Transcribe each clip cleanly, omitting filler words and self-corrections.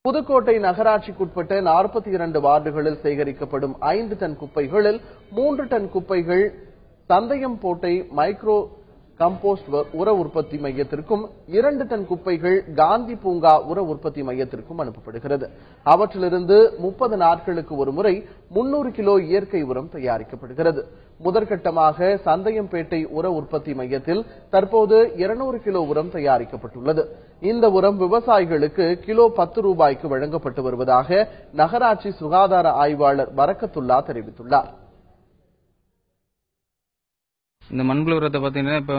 புதுக்கோட்டை நகராட்சிக்குட்பட்ட 42 வார்டுகளில் சேகரிக்கப்படும் 5 ton குப்பைகளில் 3 ton குப்பைகள் தந்தையம்போட்டை மைக்ரோ கம்போஸ்ட் உர உற்பத்தி மையத்திற்கும் 2 டன் குப்பைகள் காந்தி பூங்கா உர உற்பத்தி மையத்திற்கும் அனுப்பப்படுகிறது. அவற்றிலிருந்து 30 நாட்களுக்கு ஒருமுறை 300 கிலோ இயற்கை உரம் தயாரிக்கப்படுகிறது. முதற்கட்டமாக சந்தையம்பேட்டை உர உற்பத்தி மையத்தில் தற்போது 200 கிலோ உரம் தயாரிக்கப்பட்டுள்ளது. இந்த உரம் விவசாயிகளுக்கு கிலோ 10 ரூபாய்க்கு வழங்கப்பட்டு வருவதாக நகராட்சி சுகாதார ஆய்வாளர் பரக்கத்துல்லா தெரிவித்துள்ளார். இந்த மண்புழு உரத்தை பார்த்தீங்கன்னா இப்போ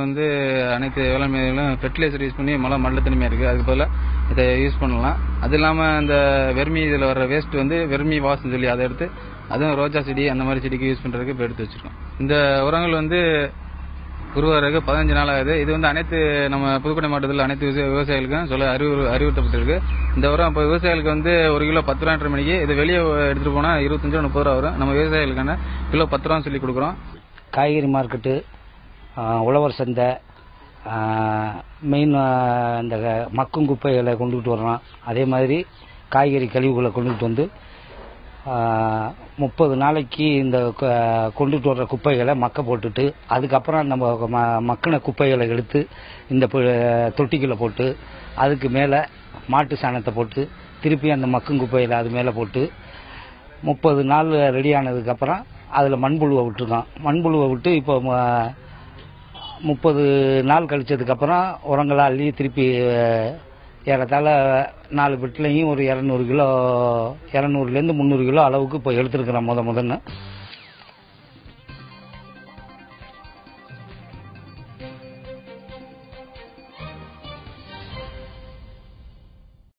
அனைத்து வேளாண்மையிலும் ஃபெர்டிலைசர் யூஸ் பண்ணி மழை தனிமையாக இருக்குது. அதுக்கு பதிலாக இதை யூஸ் பண்ணலாம். அது இல்லாமல் இந்த வெர்மி இதில் வர வேஸ்ட் வெர்மி வாஷ்னு சொல்லி அதை எடுத்து அதுவும் ரோஜா செடி அந்த மாதிரி செடிக்கு யூஸ் பண்ணுறதுக்கு இப்போ எடுத்து வச்சிருக்கோம். இந்த உரங்கள் உருவாகிறதுக்கு 15 நாள் ஆகுது. இது அனைத்து நம்ம புதுக்கோட்டை மாவட்டத்தில் அனைத்து விவசாயிகளுக்கும் அறிவுறுத்தப்பட்டிருக்கு. இந்த உரம் இப்போ விவசாயிகளுக்கு 1 கிலோ 10 ரூபான்ற மணிக்கு இது வெளியே எடுத்துகிட்டு போனால் 25 30 ரூபா வரும். நம்ம விவசாயிகளுக்கான கிலோ 10 ரூபான்னு சொல்லி கொடுக்குறோம். காய்கறி மார்க்கெட்டு, உழவர் சந்தை, மெயின் இந்த மக்கும் குப்பைகளை கொண்டுகிட்டு வர்றோம். அதே மாதிரி காய்கறி கழிவுகளை கொண்டுகிட்டு 30 நாளைக்கு இந்த கொண்டுட்டு வர்ற குப்பைகளை மக்க போட்டுட்டு அதுக்கப்புறம் நம்ம மக்கின குப்பைகளை எடுத்து இந்த தொட்டிக்குள்ள போட்டு அதுக்கு மேலே மாட்டு சாணத்தை போட்டு திருப்பி அந்த மக்கும் குப்பைகளை அது மேலே போட்டு 30 நாள் ரெடி ஆனதுக்கப்புறம் அதில் மண்புழுவை விட்டுருக்கோம். மண்புழுவை விட்டு இப்போ 30 நாள் கழிச்சதுக்கப்புறம் உரங்களை அள்ளி திருப்பி ஏறத்தாழ 4 பெட்லையும் ஒரு 200 கிலோ 200லேருந்து 300 கிலோ அளவுக்கு இப்போ எடுத்துருக்கிறோம் முதன்னு.